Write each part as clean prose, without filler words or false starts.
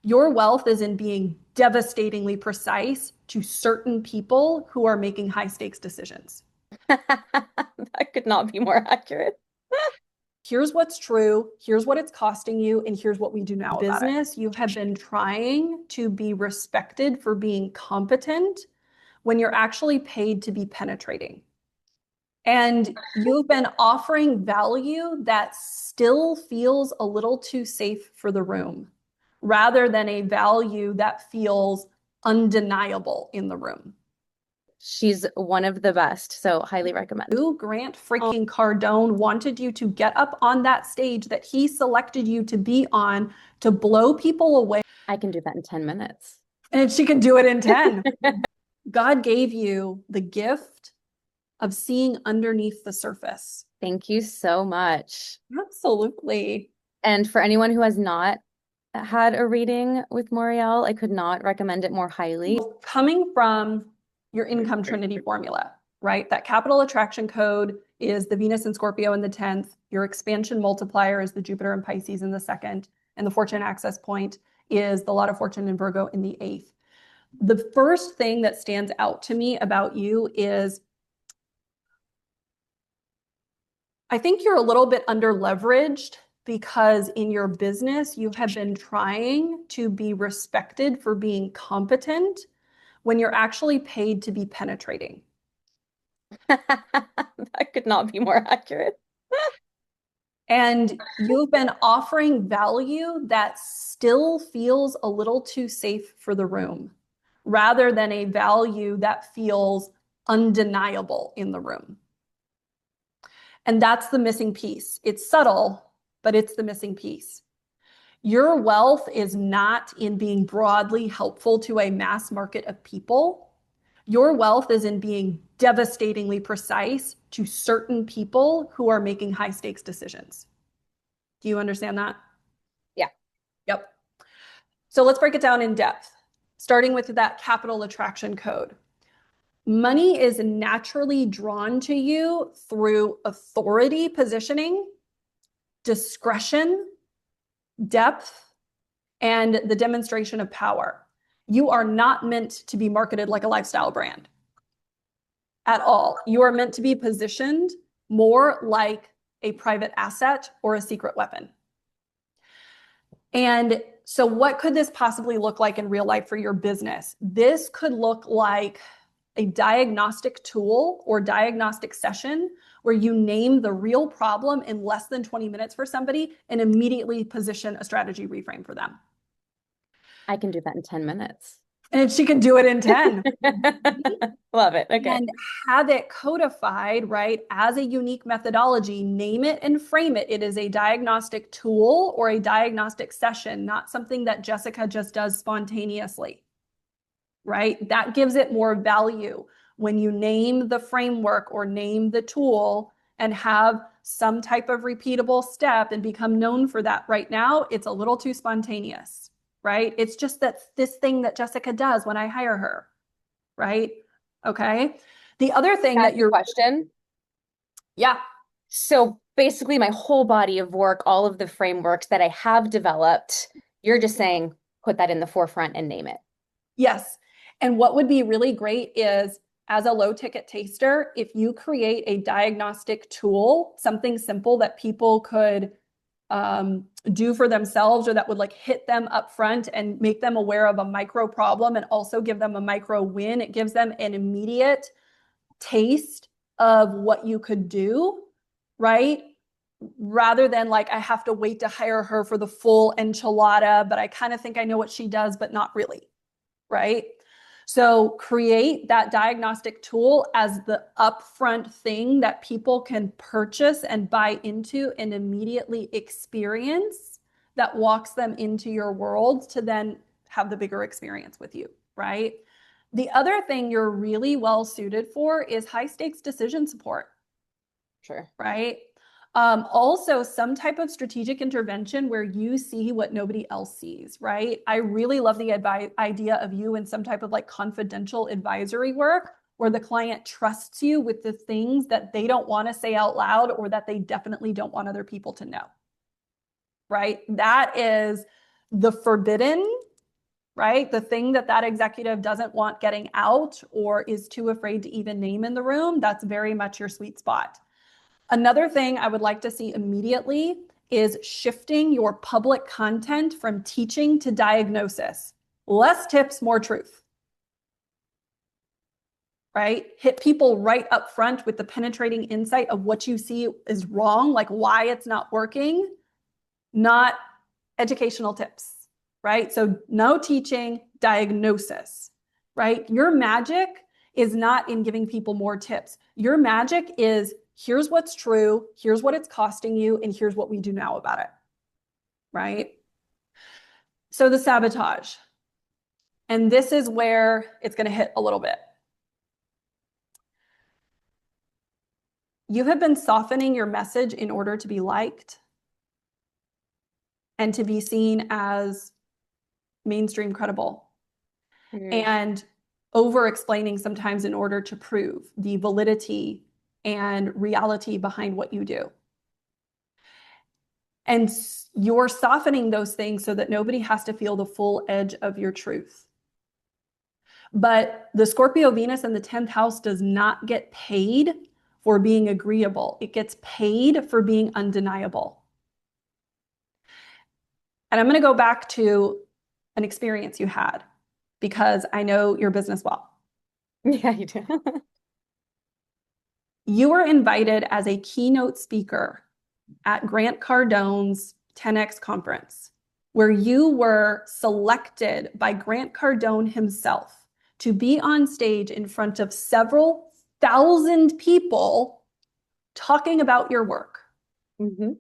Your wealth is in being devastatingly precise to certain people who are making high stakes decisions. That could not be more accurate. Here's what's true, here's what it's costing you, and here's what we do now about it. Business, you have been trying to be respected for being competent when you're actually paid to be penetrating. And you've been offering value that still feels a little too safe for the room, rather than a value that feels undeniable in the room. She's one of the best, so highly recommend. Grant freaking Cardone wanted you to get up on that stage that he selected you to be on to blow people away. I can do that in 10 minutes. And she can do it in 10. God gave you the gift of seeing underneath the surface. Thank you so much. Absolutely. And for anyone who has not had a reading with Moriel, I could not recommend it more highly. Coming from your Income Trinity formula, right? That capital attraction code is the Venus and Scorpio in the 10th. Your expansion multiplier is the Jupiter and Pisces in the 2nd. And the fortune access point is the lot of fortune in Virgo in the 8th. The first thing that stands out to me about you is I think you're a little bit under leveraged because in your business, you have been trying to be respected for being competent when you're actually paid to be penetrating. That could not be more accurate. And you've been offering value that still feels a little too safe for the room, rather than a value that feels undeniable in the room. And that's the missing piece. It's subtle, but it's the missing piece. Your wealth is not in being broadly helpful to a mass market of people. Your wealth is in being devastatingly precise to certain people who are making high stakes decisions. Do you understand that? Yeah. Yep. So let's break it down in depth, starting with that capital attraction code. Money is naturally drawn to you through authority positioning, discretion, depth, and the demonstration of power. You are not meant to be marketed like a lifestyle brand at all. You are meant to be positioned more like a private asset or a secret weapon. And so what could this possibly look like in real life for your business? This could look like a diagnostic tool or diagnostic session where you name the real problem in less than 20 minutes for somebody and immediately position a strategy reframe for them. I can do that in 10 minutes. And she can do it in 10. Love it. Okay. And have it codified, right, as a unique methodology, name it and frame it. It is a diagnostic tool or a diagnostic session, not something that Jessica just does spontaneously, right? That gives it more value when you name the framework or name the tool and have some type of repeatable step and become known for that. Right now, it's a little too spontaneous, right? It's just that this thing that Jessica does when I hire her, right? Okay. The other thing that you're question. Yeah. So basically my whole body of work, all of the frameworks that I have developed, you're just saying, put that in the forefront and name it. Yes. And what would be really great is as a low ticket taster, if you create a diagnostic tool, something simple that people could do for themselves or that would like hit them up front and make them aware of a micro problem and also give them a micro win. It gives them an immediate taste of what you could do, right? Rather than like, I have to wait to hire her for the full enchilada, but I kind of think I know what she does, but not really, right? So create that diagnostic tool as the upfront thing that people can purchase and buy into and immediately experience that walks them into your world to then have the bigger experience with you, right? The other thing you're really well suited for is high stakes decision support. Sure. Right? Also, some type of strategic intervention where you see what nobody else sees, right? I really love the idea of you in some type of like confidential advisory work where the client trusts you with the things that they don't want to say out loud or that they definitely don't want other people to know, right? That is the forbidden right? The thing that that executive doesn't want getting out or is too afraid to even name in the room, that's very much your sweet spot. Another thing I would like to see immediately is shifting your public content from teaching to diagnosis. Less tips, more truth. Right? Hit people right up front with the penetrating insight of what you see is wrong, like why it's not working, not educational tips, right? So no teaching, diagnosis, right? Your magic is not in giving people more tips. Your magic is here's what's true, here's what it's costing you, and here's what we do now about it, right? So the sabotage. And this is where it's going to hit a little bit. You have been softening your message in order to be liked and to be seen as mainstream credible. And over explaining sometimes in order to prove the validity and reality behind what you do. And you're softening those things so that nobody has to feel the full edge of your truth. But the Scorpio Venus in the 10th house does not get paid for being agreeable. It gets paid for being undeniable. And I'm going to go back to an experience you had because I know your business well. Yeah, you do. You were invited as a keynote speaker at Grant Cardone's 10X conference, where you were selected by Grant Cardone himself to be on stage in front of several thousand people talking about your work. Mm-hmm.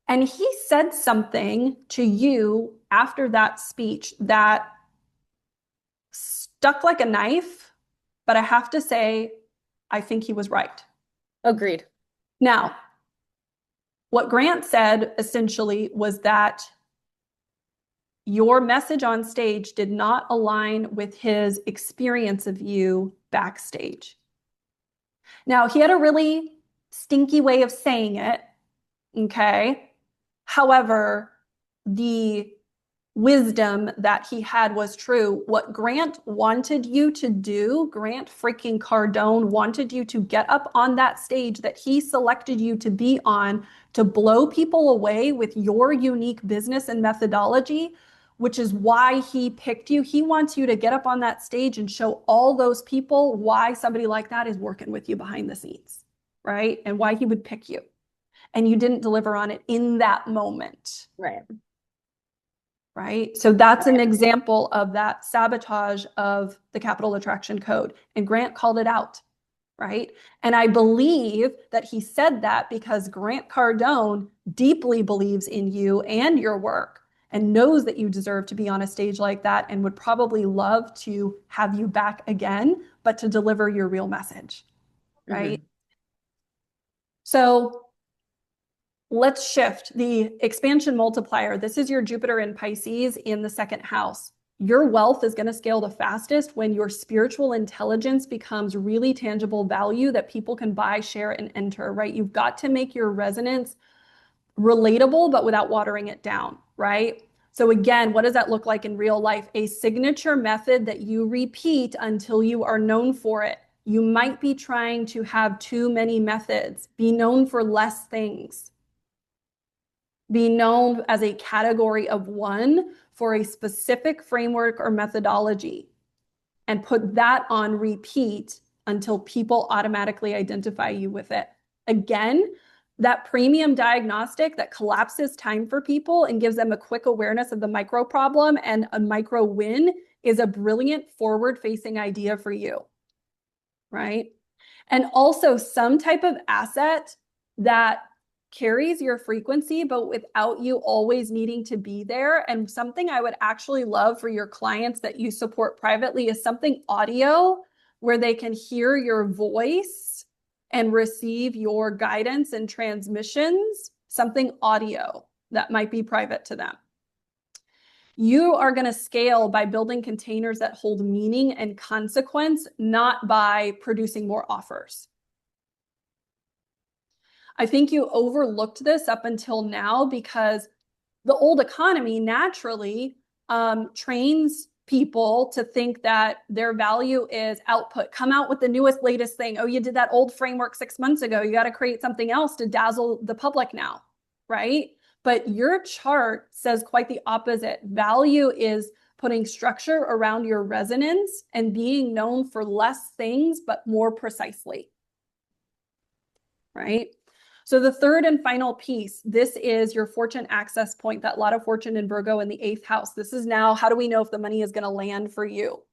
And he said something to you after that speech that stuck like a knife, but I have to say, I think he was right. Agreed. Now, what Grant said essentially was that your message on stage did not align with his experience of you backstage. Now, he had a really stinky way of saying it, okay? However, the wisdom that he had was true. What Grant wanted you to do, Grant freaking Cardone wanted you to get up on that stage that he selected you to be on to blow people away with your unique business and methodology, which is why he picked you. He wants you to get up on that stage and show all those people why somebody like that is working with you behind the scenes, right? And why he would pick you. And you didn't deliver on it in that moment. Right. Right? So that's an example of that sabotage of the capital attraction code. And Grant called it out, right? And I believe that he said that because Grant Cardone deeply believes in you and your work and knows that you deserve to be on a stage like that and would probably love to have you back again, but to deliver your real message, right? Mm-hmm. So let's shift the expansion multiplier. This is your Jupiter in Pisces in the second house. Your wealth is going to scale the fastest when your spiritual intelligence becomes really tangible value that people can buy, share, and enter, right? You've got to make your resonance relatable, but without watering it down, right? So again, what does that look like in real life? A signature method that you repeat until you are known for it. You might be trying to have too many methods. Be known for less things. Be known as a category of one for a specific framework or methodology and put that on repeat until people automatically identify you with it. Again, that premium diagnostic that collapses time for people and gives them a quick awareness of the micro problem and a micro win is a brilliant forward-facing idea for you, right? And also some type of asset that carries your frequency, but without you always needing to be there. And something I would actually love for your clients that you support privately is something audio where they can hear your voice and receive your guidance and transmissions, something audio that might be private to them. You are going to scale by building containers that hold meaning and consequence, not by producing more offers. I think you overlooked this up until now because the old economy naturally trains people to think that their value is output. Come out with the newest, latest thing. Oh, you did that old framework 6 months ago. You got to create something else to dazzle the public now, right? But your chart says quite the opposite. Value is putting structure around your resonance and being known for less things, but more precisely, right? So the third and final piece, this is your fortune access point, that lot of fortune in Virgo in the 8th house. This is now, how do we know if the money is going to land for you?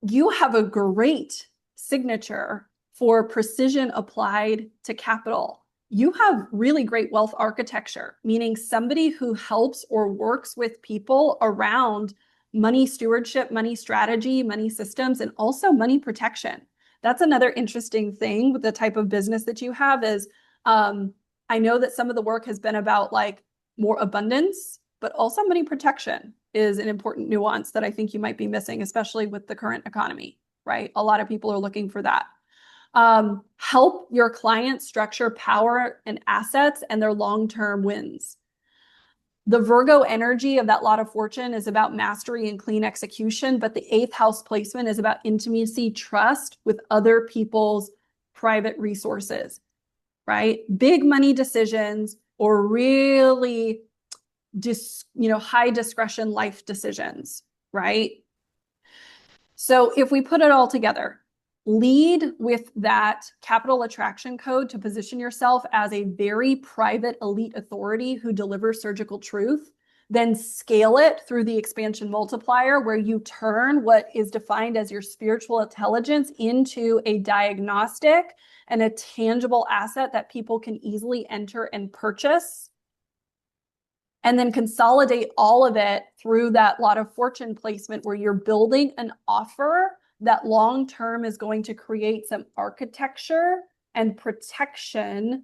You have a great signature for precision applied to capital. You have really great wealth architecture, meaning somebody who helps or works with people around money stewardship, money strategy, money systems, and also money protection. That's another interesting thing with the type of business that you have is, I know that some of the work has been about like more abundance, but also money protection is an important nuance that I think you might be missing, especially with the current economy, right? A lot of people are looking for that. Help your clients structure power and assets and their long-term wins. The Virgo energy of that lot of fortune is about mastery and clean execution, but the 8th house placement is about intimacy, trust with other people's private resources, right? Big money decisions or really high discretion life decisions, right? So if we put it all together, lead with that capital attraction code to position yourself as a very private elite authority who delivers surgical truth, then scale it through the expansion multiplier where you turn what is defined as your spiritual intelligence into a diagnostic and a tangible asset that people can easily enter and purchase. And then consolidate all of it through that lot of fortune placement where you're building an offer that long-term is going to create some architecture and protection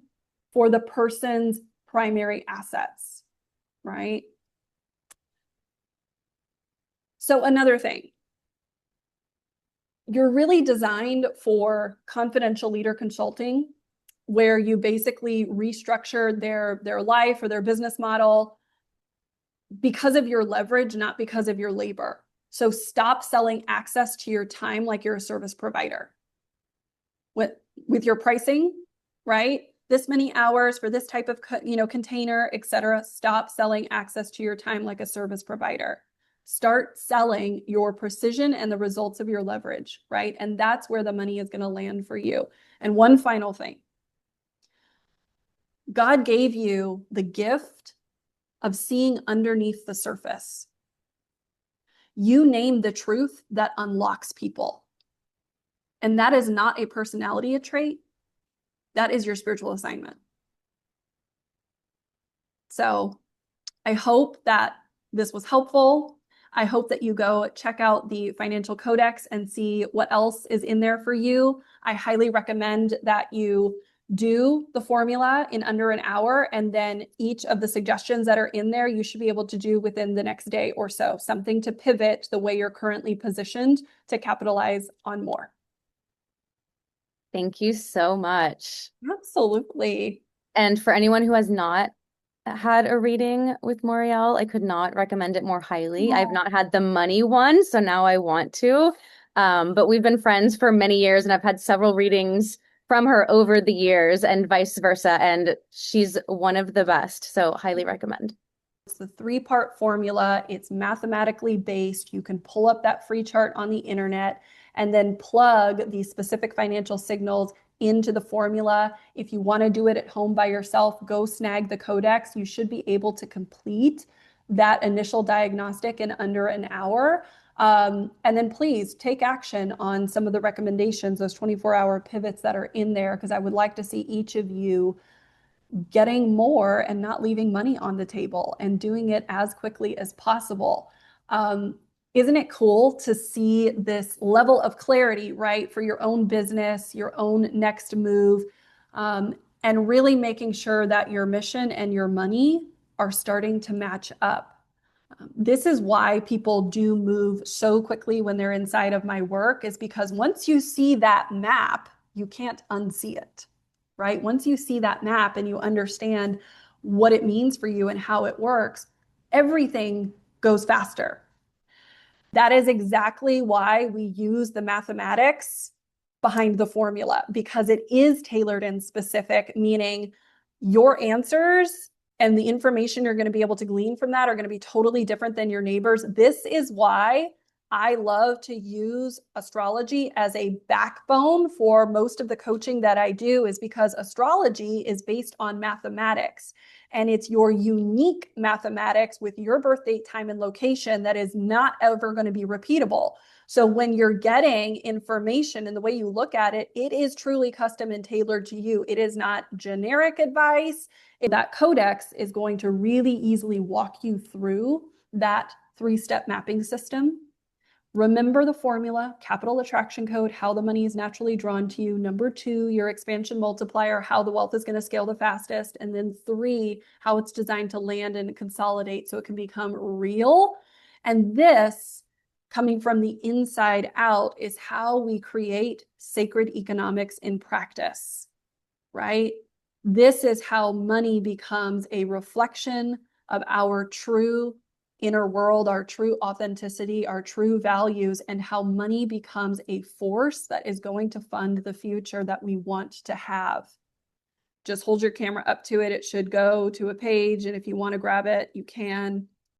for the person's primary assets, right? So another thing, you're really designed for confidential leader consulting, where you basically restructure their life or their business model because of your leverage, not because of your labor. So stop selling access to your time like you're a service provider. With your pricing, right? This many hours for this type of container, etc. Stop selling access to your time like a service provider. Start selling your precision and the results of your leverage, right? And that's where the money is going to land for you. And one final thing. God gave you the gift of seeing underneath the surface. You name the truth that unlocks people. And that is not a personality trait. That is your spiritual assignment. So I hope that this was helpful. I hope that you go check out the Financial Codex and see what else is in there for you. I highly recommend that you do the formula in under an hour, and then each of the suggestions that are in there, you should be able to do within the next day or so, something to pivot the way you're currently positioned to capitalize on more. Thank you so much. Absolutely. And for anyone who has not had a reading with Moriel, I could not recommend it more highly. I've not had the money one, so now I want to. But we've been friends for many years, and I've had several readings from her over the years and vice versa. And she's one of the best. So highly recommend. It's the 3-part formula. It's mathematically based. You can pull up that free chart on the internet and then plug these specific financial signals into the formula. If you want to do it at home by yourself, go snag the codex. You should be able to complete that initial diagnostic in under an hour. And then please take action on some of the recommendations, those 24-hour pivots that are in there, because I would like to see each of you getting more and not leaving money on the table and doing it as quickly as possible. Isn't it cool to see this level of clarity, right, for your own business, your own next move, and really making sure that your mission and your money are starting to match up? This is why people do move so quickly when they're inside of my work, is because once you see that map, you can't unsee it, right? Once you see that map and you understand what it means for you and how it works, everything goes faster. That is exactly why we use the mathematics behind the formula, because it is tailored and specific, meaning your answers and the information you're going to be able to glean from that are going to be totally different than your neighbors. This is why I love to use astrology as a backbone for most of the coaching that I do, is because astrology is based on mathematics. And it's your unique mathematics with your birth date, time, and location that is not ever going to be repeatable. So when you're getting information and the way you look at it, it is truly custom and tailored to you. It is not generic advice. That codex is going to really easily walk you through that 3-step mapping system. Remember the formula, capital attraction code, how the money is naturally drawn to you. Number 2, your expansion multiplier, how the wealth is going to scale the fastest. And then 3, how it's designed to land and consolidate so it can become real. And this, coming from the inside out, is how we create sacred economics in practice, right? This is how money becomes a reflection of our true inner world, our true authenticity, our true values, and how money becomes a force that is going to fund the future that we want to have. Just hold your camera up to it. It should go to a page, and if you want to grab it, you can.